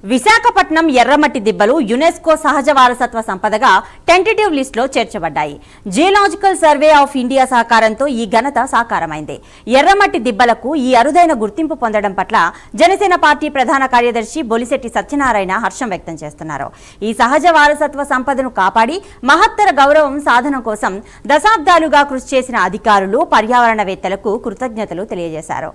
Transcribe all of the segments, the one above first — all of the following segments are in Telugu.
విశాఖపట్నం ఎర్రమట్టి దిబ్బలు యునెస్కో సహజ వారసత్వ సంపదగా టెంటేటివ్ లిస్టులో చేర్చబడ్డాయి. జియోలాజికల్ సర్వే ఆఫ్ ఇండియా సహకారంతో ఈ ఘనత సాకారమైంది. ఎర్రమట్టి దిబ్బలకు ఈ అరుదైన గుర్తింపు పొందడం పట్ల జనసేన పార్టీ ప్రధాన కార్యదర్శి బొలిశెట్టి సత్యనారాయణ హర్షం వ్యక్తం చేస్తున్నారు. ఈ సహజ వారసత్వ సంపదను కాపాడి మహత్తర గౌరవం సాధన కోసం దశాబ్దాలుగా కృషి చేసిన అధికారులు, పర్యావరణవేత్తలకు కృతజ్ఞతలు తెలియజేశారు.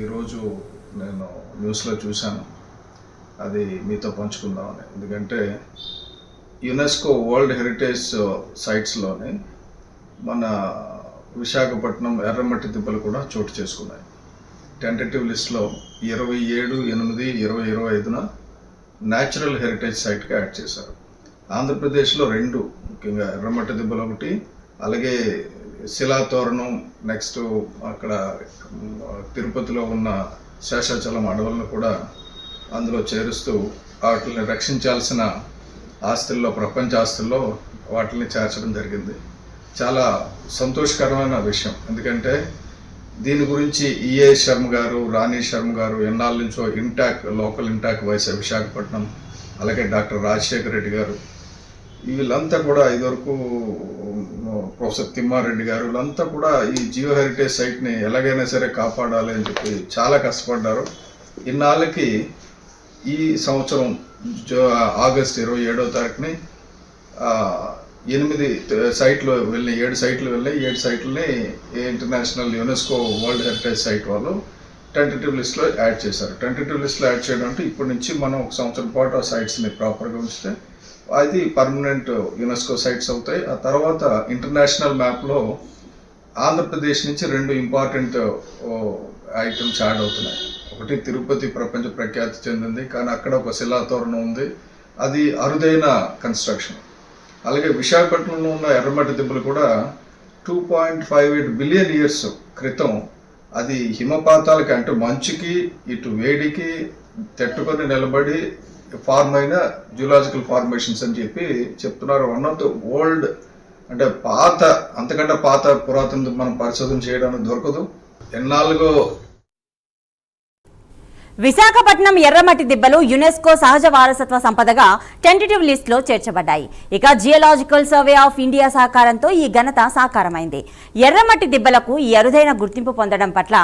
ఈరోజు నేను న్యూస్లో చూశాను, అది మీతో పంచుకుందామని. ఎందుకంటే యునెస్కో వరల్డ్ హెరిటేజ్ సైట్స్లోని మన విశాఖపట్నం ఎర్రమట్టి దిబ్బలు కూడా చోటు చేసుకున్నాయి. టెంటేటివ్ లిస్ట్లో 27/8/2025 న్యాచురల్ హెరిటేజ్ సైట్గా యాడ్ చేశారు. ఆంధ్రప్రదేశ్లో 2, ముఖ్యంగా ఎర్రమట్టి దిబ్బలు ఒకటి, అలాగే శిలాతోరణం, నెక్స్ట్ అక్కడ తిరుపతిలో ఉన్న శేషాచలం అడవులను కూడా అందులో చేరుస్తూ వాటిని రక్షించాల్సిన ఆస్తుల్లో, ప్రపంచ ఆస్తుల్లో వాటిని చేర్చడం జరిగింది. చాలా సంతోషకరమైన విషయం. ఎందుకంటే దీని గురించి ఈఏ శర్మ గారు, రాణి శర్మ గారు ఎన్నాళ్ళ నుంచో లోకల్ ఇంటాక్ వైస్ విశాఖపట్నం, అలాగే డాక్టర్ రాజశేఖర రెడ్డి గారు, వీళ్ళంతా కూడా ఇదివరకు ప్రొఫెసర్ తిమ్మారెడ్డి గారు, వీళ్ళంతా కూడా ఈ జియో హెరిటేజ్ సైట్ని ఎలాగైనా సరే కాపాడాలి అని చెప్పి చాలా కష్టపడ్డారు. ఇన్నాళ్ళకి ఈ సంవత్సరం ఆగస్టు 27వ తారీఖుని 8 సైట్లు వెళ్ళి 7 సైట్లు వెళ్ళి 7 సైట్లని international UNESCO world heritage site వాళ్ళు టెంటేటివ్ లిస్ట్లో యాడ్ చేశారు. టెంటేటివ్ లిస్ట్లో యాడ్ చేయడం అంటే ఇప్పటి నుంచి మనం 1 సంవత్సరం పాటు ఆ సైట్స్ని ప్రాపర్గా ఉంచితే అది పర్మనెంట్ యునెస్కో సైట్స్ అవుతాయి. ఆ తర్వాత ఇంటర్నేషనల్ మ్యాప్లో ఆంధ్రప్రదేశ్ నుంచి 2 ఇంపార్టెంట్ ఐటమ్స్ యాడ్ అవుతున్నాయి. ఒకటి తిరుపతి ప్రపంచ ప్రఖ్యాతి చెందింది, కానీ అక్కడ ఒక శిలాతోరణం ఉంది, అది అరుదైన కన్స్ట్రక్షన్. అలాగే విశాఖపట్నంలో ఉన్న ఎర్రమట్టి దిబ్బలు కూడా 2.58 బిలియన్ ఇయర్స్ క్రితం అది హిమపాతాలకి, అంటే మంచుకి ఇటు వేడికి తట్టుకొని నిలబడి ఫార్మ్ అయిన జియోలాజికల్ ఫార్మేషన్స్ అని చెప్పి చెప్తున్నారు. వన్ ఆఫ్ ద ఓల్డ్, అంటే పాత, అంతకంటే పాత పురాతన మనం పరిశోధన చేయడానికి దొరకదు. ఎన్నాళ్ళుగో విశాఖపట్నం ఎర్రమట్టి దిబ్బలు యునెస్కో సహజ వారసత్వ సంపదగా టెంటేటివ్ లిస్టులో చేర్చబడ్డాయి. ఇక జియోలాజికల్ సర్వే ఆఫ్ ఇండియా సహకారంతో ఈ ఘనత సాకారమైంది. ఎర్రమట్టి దిబ్బలకు ఈ అరుదైన గుర్తింపు పొందడం పట్ల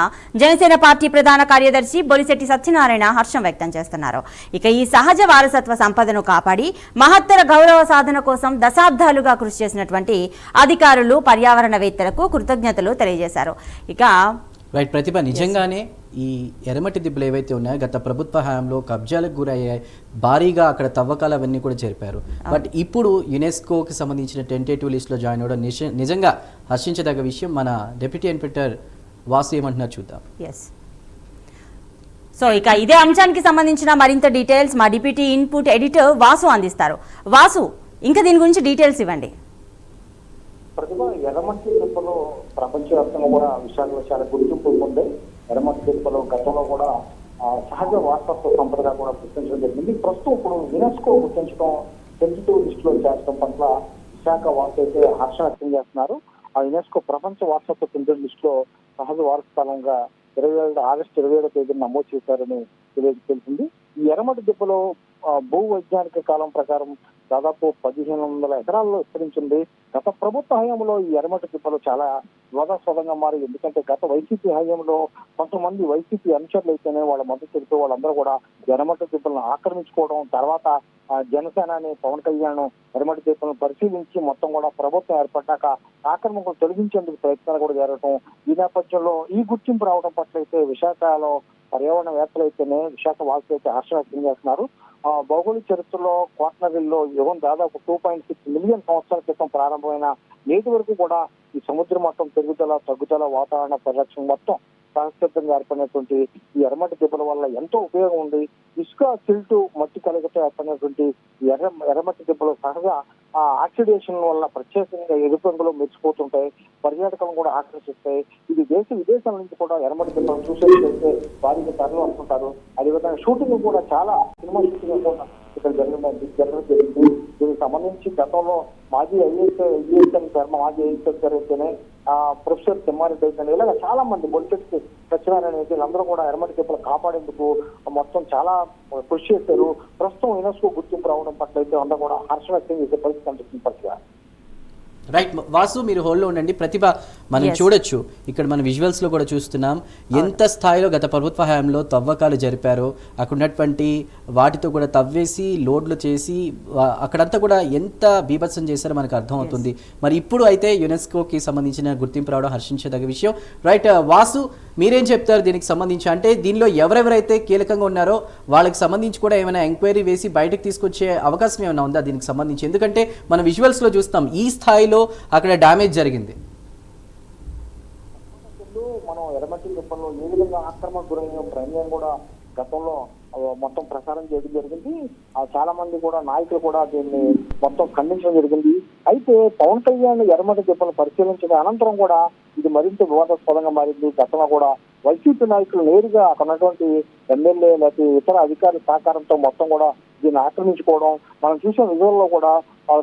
జనసేన పార్టీ ప్రధాన కార్యదర్శి బొలిశెట్టి సత్యనారాయణ హర్షం వ్యక్తం చేస్తున్నారు. ఇక ఈ సహజ వారసత్వ సంపదను కాపాడి మహత్తర గౌరవ సాధన కోసం దశాబ్దాలుగా కృషి చేసినటువంటి అధికారులు, పర్యావరణవేత్తలకు కృతజ్ఞతలు తెలియజేశారు. ఇక రైట్ ప్రతిభ, నిజంగానే ఈ ఎర్రమట్టి దిబ్బలు ఏవైతే ఉన్నాయో గత ప్రభుత్వ హయాంలో కబ్జాలకు గురయ్యాయి, భారీగా అక్కడ తవ్వకాలు అవన్నీ కూడా జరిపారు. బట్ ఇప్పుడు యునెస్కోకి సంబంధించిన టెంటేటివ్ లిస్ట్లో జాయిన్ అవ్వడం నిజంగా హర్షించదగ్గ విషయం. మన డిప్యూటీ ఇన్స్పెక్టర్ వాసు ఏమంటున్నారు చూద్దాం. సో ఇక ఇదే అంశానికి సంబంధించిన మరింత డీటెయిల్స్ మా డిప్యూటీ ఇన్పుట్ ఎడిటర్ వాసు అందిస్తారు. వాసు, ఇంకా దీని గురించి డీటెయిల్స్ ఇవ్వండి. ప్రతిభ, ఎర్రమట్టి దిబ్బలు ప్రపంచవ్యాప్తంగా కూడా విశాఖలో చాలా గుర్తింపు ఉంది. ఎర్రమట్టి దిబ్బలు గతంలో కూడా సహజ వారసత్వ సంపదగా కూడా గుర్తించడం జరిగింది. ప్రస్తుతం ఇప్పుడు యునెస్కో గుర్తించడం, టెంటేటివ్ లిస్టులో చేర్చడం పట్ల విశాఖ వాసులు అయితే హర్షం వ్యక్తం చేస్తున్నారు. ఆ యునెస్కో ప్రపంచ వారసత్వ టెంటేటివ్ లిస్టులో సహజ వారసత్వంగా ఆగస్టు 27వ తేదీన నమోదు చేశారని తెలిసింది. ఈ ఎర్రమట్టి దిబ్బలో భూ వైజ్ఞానిక కాలం ప్రకారం దాదాపు 1500 ఎకరాల్లో విస్తరించింది. గత ప్రభుత్వ హయాంలో ఈ ఎర్రమట్టి దిబ్బలు చాలా వివాదాస్పదంగా మారి, ఎందుకంటే గత వైసీపీ హయాంలో కొంతమంది వైసీపీ అనుచరులు అయితేనే వాళ్ళ మద్దతు తెలుపుతూ వాళ్ళందరూ కూడా ఎర్రమట్టి దిబ్బలను ఆక్రమించుకోవడం, తర్వాత జనసేనని పవన్ కళ్యాణ్ ఎర్రమట్టి దిబ్బలను పరిశీలించి మొత్తం కూడా ప్రభుత్వం ఏర్పడ్డాక ఆక్రమణలు తొలగించేందుకు ప్రయత్నాలు కూడా జరగడం, ఈ నేపథ్యంలో ఈ గుర్తింపు రావడం పట్ల అయితే విశాఖలో పర్యావరణవేత్తలు అయితేనే, విశాఖ వాసులు అయితే హర్షం వ్యక్తం చేస్తున్నారు. భౌగోళిక చరిత్రలో కోటనగిరిలో యుగం దాదాపు 2.6 మిలియన్ సంవత్సరాల క్రితం ప్రారంభమైన నేటి వరకు కూడా ఈ సముద్ర మట్టం పెరుగుదల, తగ్గుదల, వాతావరణ పరిరక్షణ మొత్తం సహజసిద్ధంగా ఏర్పడినటువంటి ఈ ఎర్రమట్టి దిబ్బల వల్ల ఎంతో ఉపయోగం ఉంది. ఇసుక సిల్ట్ మట్టి కలగతో ఏర్పడినటువంటి ఎర్రమట్టి దిబ్బలు సహజ ఆక్సిడేషన్ వల్ల ప్రత్యేకంగా ఎరుపు రంగులో మెరిసిపోతుంటాయి, పర్యాటకులను కూడా ఆకర్షిస్తాయి. ఇది దేశ విదేశాల నుంచి కూడా ఎర్రమట్టి దిబ్బలు చూసేటైతే భారీగా తరలి వస్తుంటారు. అదేవిధంగా షూటింగ్ కూడా చాలా సినిమా షూటింగ్ కూడా ఇక్కడ జరగడం జరిగింది. దీనికి సంబంధించి గతంలో మాజీ మాజీ ఐఏఎస్ జరిగితేనే ప్రొఫెసర్ తిమ్మారెడ్డి అయితే ఇలాగ చాలా మంది బొలిశెట్టి సత్యనారాయణ అయితే వీళ్ళందరూ కూడా ఎర్రమట్టి దిబ్బలు కాపాడేందుకు మొత్తం చాలా కృషి చేశారు. ప్రస్తుతం యునెస్కో గుర్తింపు రావడం పట్ల అయితే అందరూ కూడా హర్షం వ్యక్తం చేసే పరిస్థితి కనిపిస్తుంది. పరిస్థితి రైట్ వాసు, మీరు హోల్డ్లో ఉండండి. ప్రతిభ, మనం చూడొచ్చు ఇక్కడ మన విజువల్స్ లో కూడా చూస్తున్నాం ఎంత స్థాయిలో గత ప్రభుత్వ హయాంలో తవ్వకాలు జరిపారో, అక్కడ ఉన్నటువంటి వాటితో కూడా తవ్వేసి లోడ్లు చేసి అక్కడంతా కూడా ఎంత బీభత్సం చేశారో మనకు అర్థమవుతుంది. మరి ఇప్పుడు అయితే యునెస్కోకి సంబంధించిన గుర్తింపు రావడం హర్షించదగ్గ విషయం. రైట్ వాసు, మీరేం చెప్తారు దీనికి సంబంధించి? అంటే దీనిలో ఎవరెవరైతే కీలకంగా ఉన్నారో వాళ్ళకి సంబంధించి కూడా ఏమైనా ఎంక్వైరీ వేసి బయటకు తీసుకొచ్చే అవకాశం ఏమైనా ఉందా దీనికి సంబంధించి? ఎందుకంటే మన విజువల్స్ లో చూస్తాం ఈ స్థాయిలో అక్కడ డ్యామేజ్ జరిగింది. మనం ఎర్రమట్టి దిబ్బల్లో ఏ విధంగా ఆక్రమణకు గురైన ప్రమేయం కూడా గతంలో మొత్తం ప్రసారం చేయడం జరిగింది. చాలా మంది కూడా నాయకులు కూడా దీన్ని మొత్తం ఖండించడం జరిగింది. అయితే పవన్ కళ్యాణ్ ఎర్రమట్టి దిబ్బను పరిశీలించిన అనంతరం కూడా ఇది మరింత వివాదాస్పదంగా మారింది. గతంలో కూడా వైసీపీ నాయకులు నేరుగా అక్కడ ఉన్నటువంటి ఎమ్మెల్యే లేకపోతే ఇతర అధికారుల సహకారంతో మొత్తం కూడా దీన్ని ఆక్రమించుకోవడం మనం చూసిన విజువల్లో కూడా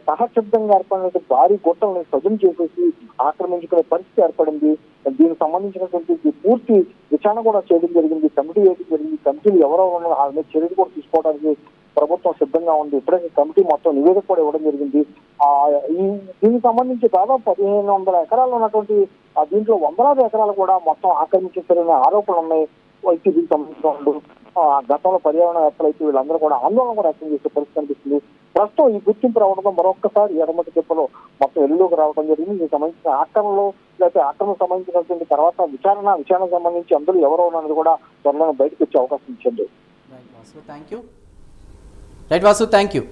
సహసిద్ధంగా ఏర్పడినటువంటి భారీ గుట్టలను సజం చేసేసి ఆక్రమించుకునే పరిస్థితి ఏర్పడింది. దీనికి సంబంధించినటువంటి పూర్తి విచారణ కూడా చేయడం జరిగింది. కమిటీ వేయడం జరిగింది. కమిటీలు ఎవరో ఉన్నారో వాళ్ళ మీద చర్యలు కూడా తీసుకోవడానికి ప్రభుత్వం సిద్ధంగా ఉంది. ఇప్పటికే కమిటీ మొత్తం నివేదిక కూడా ఇవ్వడం జరిగింది. దీనికి సంబంధించి దాదాపు 1500 ఎకరాలు ఉన్నటువంటి దీంట్లో వందలాది ఎకరాలు కూడా మొత్తం ఆక్రమించారనే ఆరోపణలు ఉన్నాయి వైసీపీకి సంబంధించిన వాళ్ళు. గతంలో పర్యావరణవేత్తలు అయితే వీళ్ళందరూ కూడా ఆందోళన కూడా వ్యక్తం చేసే పరిస్థితి కనిపిస్తుంది. ప్రస్తుతం ఈ గుర్తింపు రావడంతో మరొక్కసారి ఎర్రమట్టి దిబ్బలో మొత్తం వెలుగులోకి రావడం జరిగింది. దీనికి సంబంధించిన ఆక్రమణలో లేకపోతే ఆక్రమణ సంబంధించినటువంటి తర్వాత విచారణ సంబంధించి అందరూ ఎవరో ఉన్నది కూడా త్వరలో బయటకు వచ్చే అవకాశం ఇచ్చింది. Right Vasu, thank you.